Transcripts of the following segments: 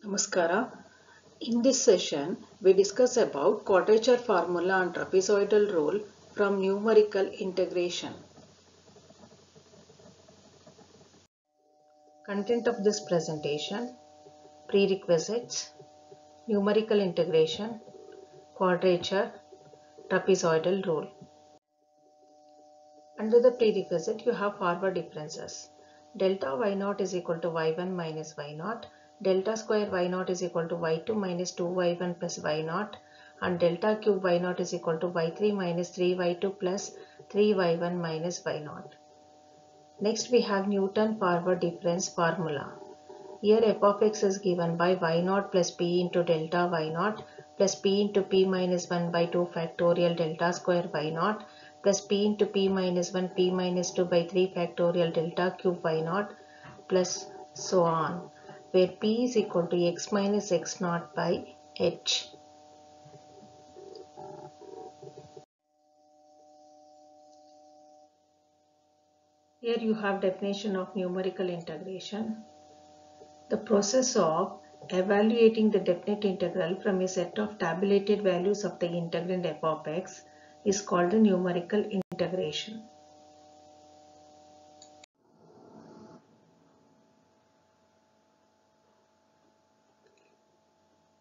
Namaskara. In this session, we discuss about quadrature formula and trapezoidal rule from numerical integration. Content of this presentation: prerequisites, numerical integration, quadrature, trapezoidal rule. Under the prerequisite, you have forward differences. Delta y0 is equal to y1 minus y0. Delta square y0 is equal to y2 minus 2y1 plus y0. And delta cube y0 is equal to y3 minus 3y2 plus 3y1 minus y0. Next, we have Newton forward difference formula. Here f of x is given by y0 plus p into delta y0 plus p into p minus 1 by 2 factorial delta square y0 plus p into p minus 1 p minus 2 by 3 factorial delta cube y0 plus so on, where p is equal to x minus x0 by h. Here you have definition of numerical integration. The process of evaluating the definite integral from a set of tabulated values of the integrand f of x is called the numerical integration.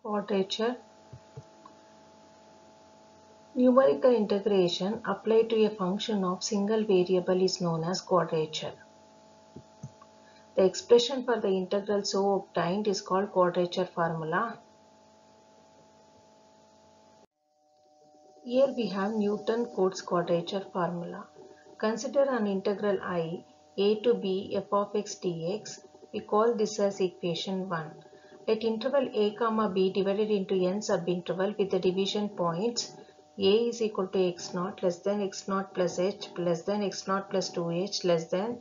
Quadrature. Numerical integration applied to a function of single variable is known as quadrature. The expression for the integral so obtained is called quadrature formula. Here we have Newton-Cotes quadrature formula. Consider an integral I a to b f of x dx. We call this as equation 1. Let interval a comma b divided into n subinterval with the division points a is equal to x0 less than x0 plus h less than x0 plus 2h less than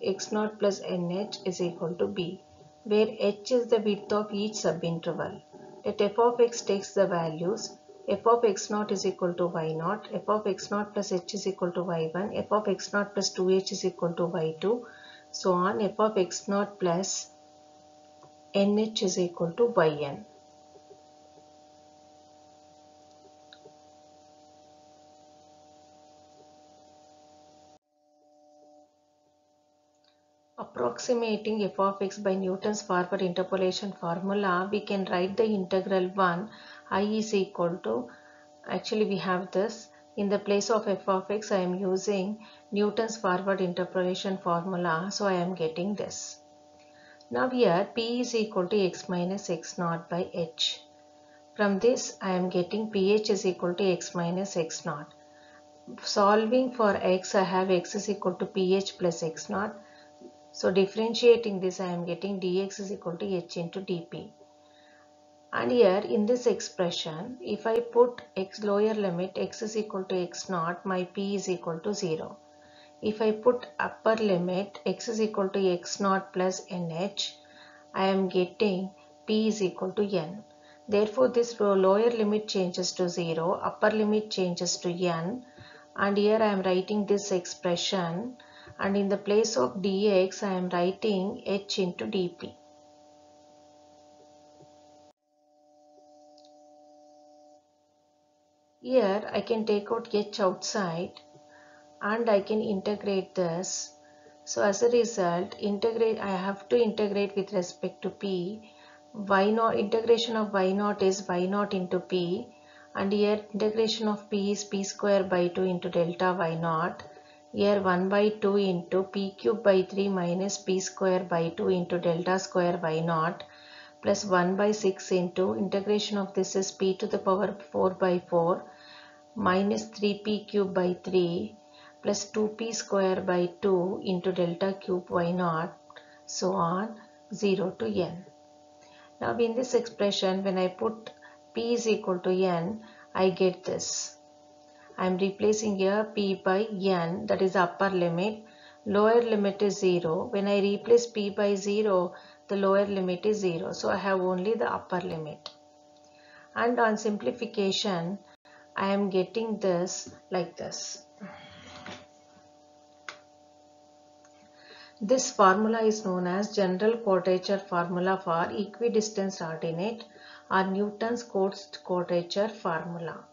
x0 plus nh is equal to b, where h is the width of each subinterval. Let f of x takes the values f of x0 is equal to y0, f of x0 plus h is equal to y1, f of x0 plus 2h is equal to y2, so on, f of x0 plus nh is equal to yn. Approximating f of x by Newton's forward interpolation formula, we can write the integral 1 I is equal to, actually we have this, in the place of f of x I am using Newton's forward interpolation formula, so I am getting this. Now here p is equal to x minus x0 by h. From this I am getting ph is equal to x minus x0. Solving for x, I have x is equal to ph plus x0. So differentiating this, I am getting dx is equal to h into dp. And here in this expression, if I put x lower limit x is equal to x0, my p is equal to 0. If I put upper limit x is equal to x0 plus nh, I am getting p is equal to n. Therefore, this lower limit changes to 0, upper limit changes to n, and here I am writing this expression, and in the place of dx I am writing h into dp. Here I can take out h outside and I can integrate this. So as a result, I have to integrate with respect to p. Y0, integration of y0 is y0 into p, and here integration of p is p square by 2 into delta y0. Here 1 by 2 into p cube by 3 minus p square by 2 into delta square y0 plus 1 by 6 into integration of this is p to the power 4 by 4 minus 3p cube by 3 plus 2p square by 2 into delta cube y0, so on, 0 to n. Now in this expression, when I put p is equal to n, I get this. I am replacing here p by n, that is upper limit. Lower limit is 0. When I replace p by 0, the lower limit is 0. So I have only the upper limit. And on simplification, I am getting this like this. This formula is known as general quadrature formula for equidistant ordinate or Newton's quadrature formula.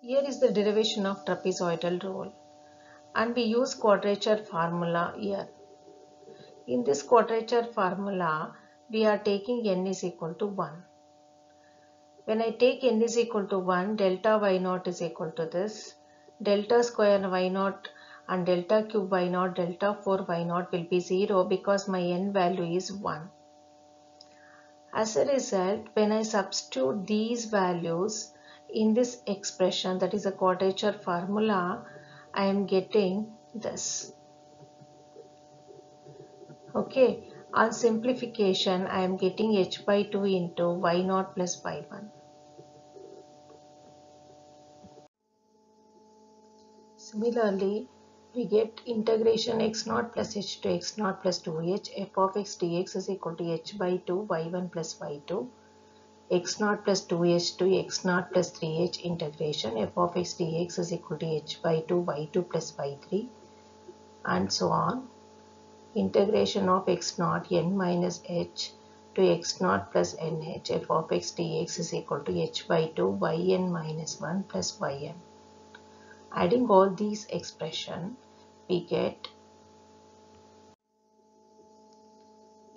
Here is the derivation of trapezoidal rule, and we use quadrature formula here. In this quadrature formula, we are taking n is equal to 1. When I take n is equal to 1, delta y naught is equal to this. Delta square y naught and delta cube y naught, delta 4 y naught will be 0 because my n value is 1. As a result, when I substitute these values in this expression, that is a quadrature formula, I am getting this. Okay, on simplification, I am getting h by 2 into y naught plus y1. Similarly, we get integration x naught plus h to x naught plus 2h f of x dx is equal to h by 2 y1 plus y2 x naught plus 2h to x naught plus 3h integration f of x dx is equal to h by 2 y2 plus y3 and so on. Integration of x naught n minus h to x naught plus nh f of x dx is equal to h by 2 yn minus 1 plus yn. Adding all these expression, we get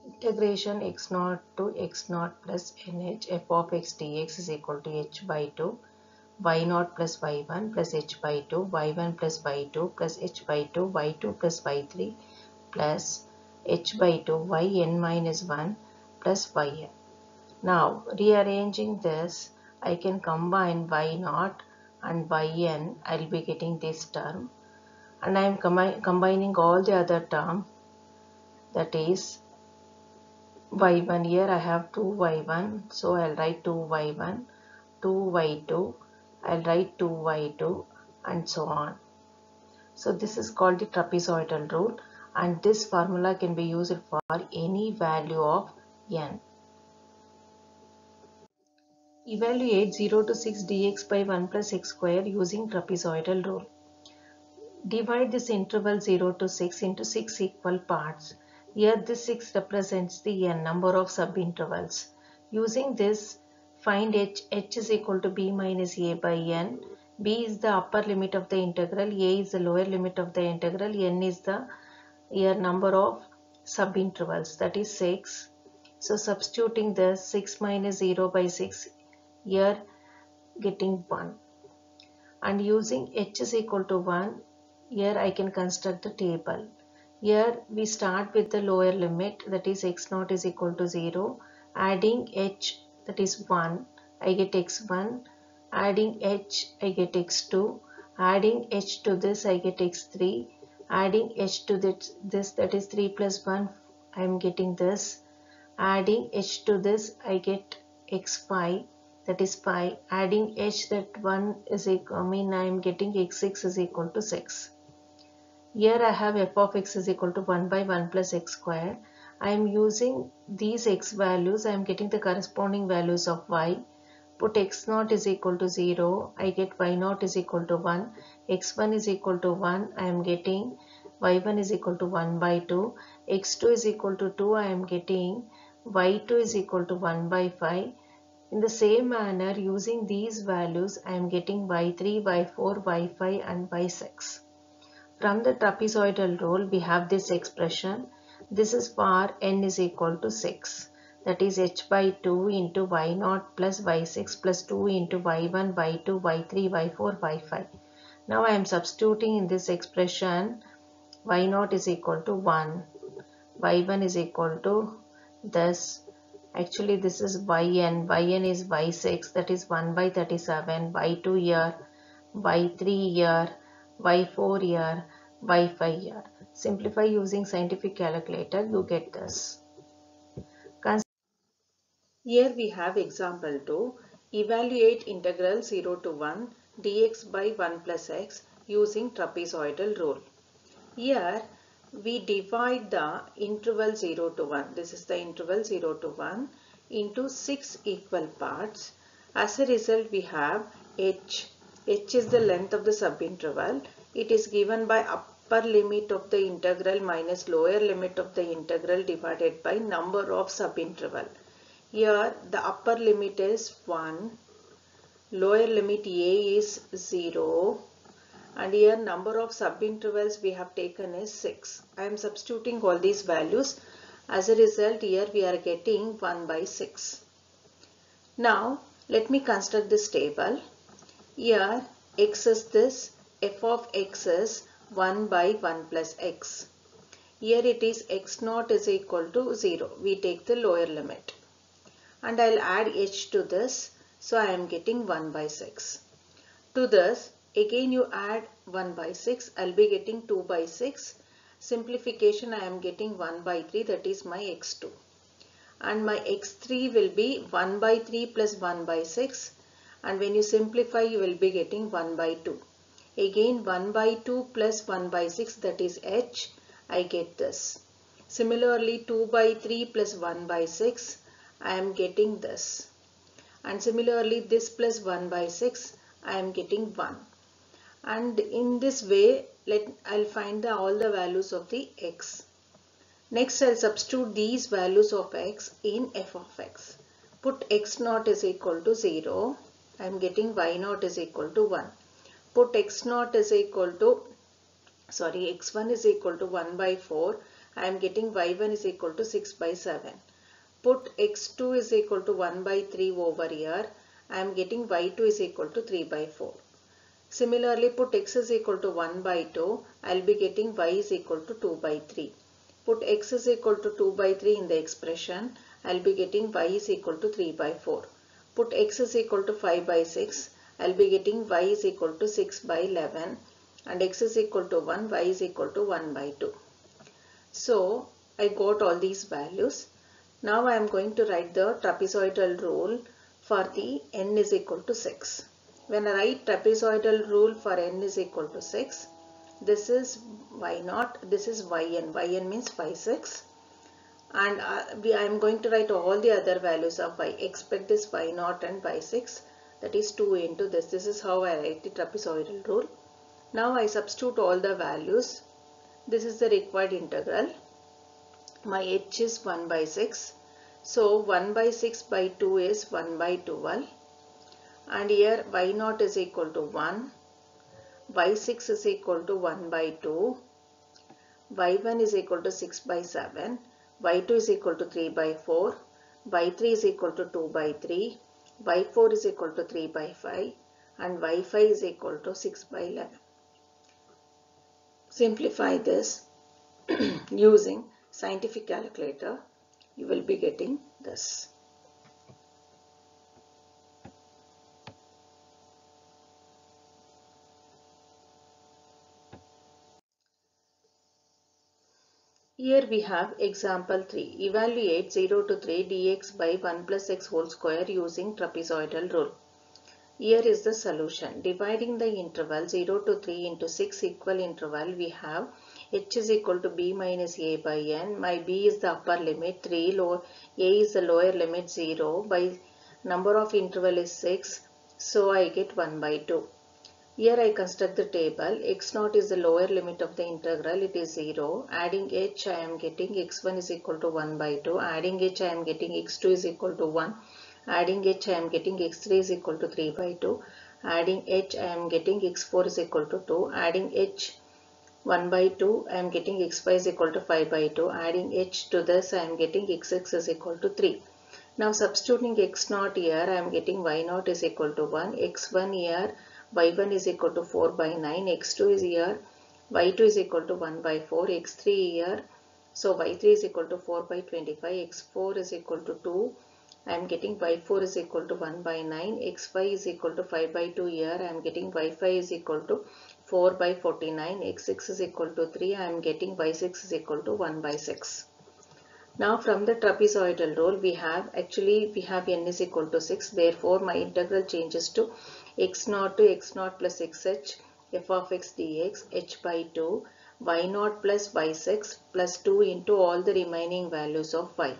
integration x naught to x naught plus nh f of x dx is equal to h by 2 y naught plus y1 plus h by 2 y1 plus y2 plus h by 2 y2 plus y3 plus h by 2 yn minus 1 plus yn. Now rearranging this, I can combine y naught and yn. I will be getting this term, and I am combining all the other term, that is y1. Here I have 2y1, so I'll write 2y1, 2y2, I'll write 2y2 and so on. So this is called the trapezoidal rule, and this formula can be used for any value of n. Evaluate 0 to 6 dx by 1 plus x square using trapezoidal rule. Divide this interval 0 to 6 into 6 equal parts. Here this 6 represents the n number of subintervals. Using this, find h. H is equal to b minus a by n. B is the upper limit of the integral, a is the lower limit of the integral, n is the here number of subintervals, that is 6. So substituting this, 6 minus 0 by 6, here getting 1. And using h is equal to 1, here I can construct the table. Here we start with the lower limit, that is x naught is equal to 0. Adding h, that is 1, I get x1. Adding h, I get x2. Adding h to this, I get x3. Adding h to this, that is 3 plus 1, I am getting this. Adding h to this, I get x5, that is 5. Adding h, that 1 is equal, I am getting x6 is equal to 6. Here I have f of x is equal to 1 by 1 plus x square. I am using these x values, I am getting the corresponding values of y. Put x naught is equal to 0, I get y naught is equal to 1, x1 is equal to 1, I am getting y1 is equal to 1 by 2, x2 is equal to 2, I am getting y2 is equal to 1 by 5. In the same manner, using these values, I am getting y3, y4, y5 and y6. From the trapezoidal rule, we have this expression. This is for n is equal to 6. That is h by 2 into y naught plus y6 plus 2 into y1, y2, y3, y4, y5. Now I am substituting in this expression y naught is equal to 1. y1 is equal to this. Actually this is yn. Yn is y6, that is 1 by 37. y2 here, y3 here, y4 here, y5 here. Simplify using scientific calculator, you get this. Here we have example 2. Evaluate integral 0 to 1 dx by 1 plus x using trapezoidal rule. Here we divide the interval 0 to 1. This is the interval 0 to 1 into 6 equal parts. As a result, we have h. H is the length of the subinterval. it is given by upper limit of the integral minus lower limit of the integral divided by number of subinterval. Here the upper limit is 1, lower limit a is 0, and here number of subintervals we have taken is 6. I am substituting all these values. As a result, here we are getting 1 by 6. Now let me construct this table. Here x is this, f of x is 1 by 1 plus x. Here it is x naught is equal to 0. We take the lower limit. And I will add h to this. So I am getting 1 by 6. To this, again you add 1 by 6. I will be getting 2 by 6. Simplification, I am getting 1 by 3, that is my x2. And my x3 will be 1 by 3 plus 1 by 6. And when you simplify, you will be getting 1 by 2. Again 1 by 2 plus 1 by 6, that is h. I get this. Similarly 2 by 3 plus 1 by 6, I am getting this. And similarly this plus 1 by 6, I am getting 1. And in this way, I'll find all the values of the x. Next, I'll substitute these values of x in f of x. Put x naught is equal to 0. I'm getting y naught is equal to 1. Put x naught is equal to, x1 is equal to 1 by 4. I'm getting y1 is equal to 6 by 7. Put x2 is equal to 1 by 3 over here. I'm getting y2 is equal to 3 by 4. Similarly, put x is equal to 1 by 2, I will be getting y is equal to 2 by 3. Put x is equal to 2 by 3 in the expression, I will be getting y is equal to 3 by 4. Put x is equal to 5 by 6, I will be getting y is equal to 6 by 11, and x is equal to 1, y is equal to 1 by 2. So, I got all these values. Now I am going to write the trapezoidal rule for the n is equal to 6. When I write trapezoidal rule for n is equal to 6, this is y naught, this is yn. Yn means 5, 6. And I am going to write all the other values of y. Expect this y naught and y 6, that is 2 into this. This is how I write the trapezoidal rule. Now I substitute all the values. This is the required integral. My h is 1 by 6. So 1 by 6 by 2 is 1 by 12. And here y naught is equal to 1, y6 is equal to 1 by 2, y1 is equal to 6 by 7, y2 is equal to 3 by 4, y3 is equal to 2 by 3, y4 is equal to 3 by 5, and y5 is equal to 6 by 11. Simplify this using scientific calculator, you will be getting this. Here we have example 3. Evaluate 0 to 3 dx by 1 plus x whole square using trapezoidal rule. Here is the solution. Dividing the interval 0 to 3 into 6 equal interval, we have h is equal to b minus a by n. My b is the upper limit 3, a is the lower limit 0. By number of interval is 6, so I get 1 by 2. Here I construct the table. X naught is the lower limit of the integral, it is 0. Adding h, I am getting x1 is equal to 1 by 2. Adding h, I am getting x2 is equal to 1. Adding h, I am getting x3 is equal to 3 by 2. Adding h, I am getting x4 is equal to 2. Adding h 1 by 2, I am getting x5 is equal to 5 by 2. Adding h to this, I am getting x6 is equal to 3. Now substituting x naught here, I am getting y naught is equal to 1. x1 here, y1 is equal to 4 by 9, x2 is here, y2 is equal to 1 by 4, x3 here, so y3 is equal to 4 by 25, x4 is equal to 2, I am getting y4 is equal to 1 by 9, x5 is equal to 5 by 2 here, I am getting y5 is equal to 4 by 49, x6 is equal to 3, I am getting y6 is equal to 1 by 6. Now from the trapezoidal rule we have n is equal to 6, therefore my integral changes to x naught to x naught plus xh f of x dx h by 2 y naught plus y6 plus 2 into all the remaining values of y.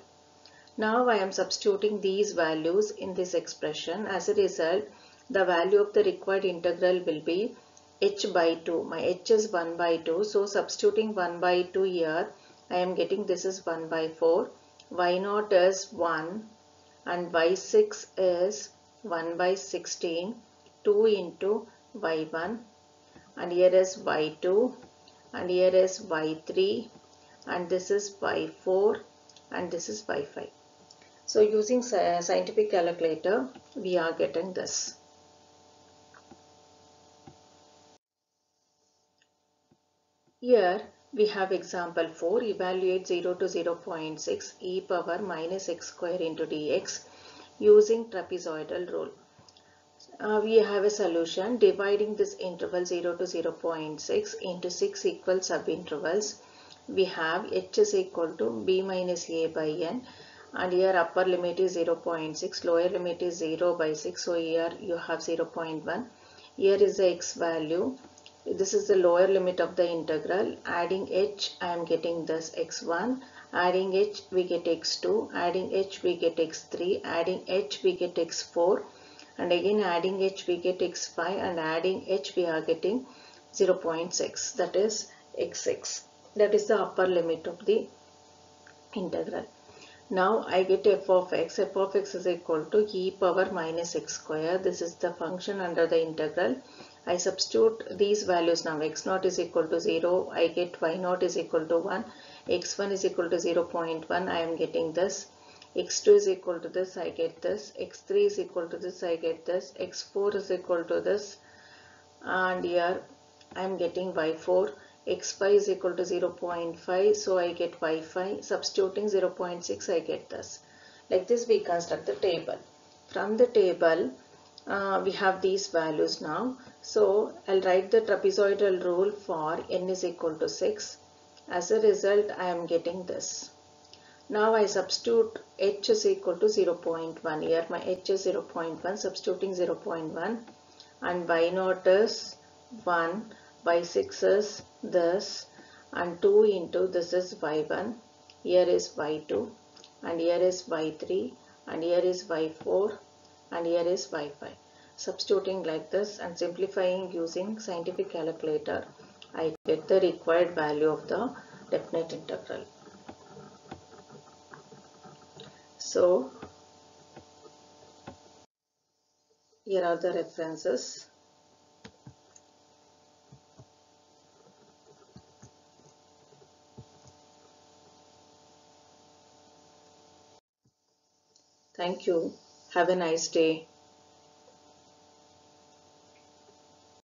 Now I am substituting these values in this expression. As a result, the value of the required integral will be h by 2. My h is 1 by 2. So substituting 1 by 2 here, I am getting this is 1 by 4. y0 is 1 and y6 is 1 by 16. 2 into y1, and here is y2, and here is y3, and this is y4, and this is y5. So using scientific calculator, we are getting this. Here we have example 4. Evaluate 0 to 0.6 e power minus x square into dx using trapezoidal rule. We have a solution dividing this interval 0 to 0.6 into 6 equal subintervals. We have h is equal to b minus a by n, and here upper limit is 0.6, lower limit is 0 by 6. So here you have 0.1. Here is the x value. This is the lower limit of the integral. Adding h, I am getting this x1. Adding h, we get x2. Adding h, we get x3. Adding h, we get x4. And again adding h, we get x5. And adding h, we are getting 0.6. That is x6. That is the upper limit of the integral. Now I get f of x. F of x is equal to e power minus x square. This is the function under the integral. I substitute these values now. x0 is equal to 0. I get y0 is equal to 1. x1 is equal to 0.1. I am getting this. x2 is equal to this. I get this. x3 is equal to this. I get this. x4 is equal to this. And here I am getting y4. x5 is equal to 0.5, so I get y5. Substituting 0.6, I get this. Like this we construct the table. From the table we have these values now. So I'll write the trapezoidal rule for n is equal to 6. As a result, I am getting this. Now I substitute h is equal to 0.1. Here my h is 0.1, substituting 0.1, and y0 is 1, y6 is this, and 2 into this is y1, here is y2, and here is y3, and here is y4, and here is y5. Substituting like this and simplifying using scientific calculator, I get the required value of the definite integral. So here are the references. Thank you. Have a nice day.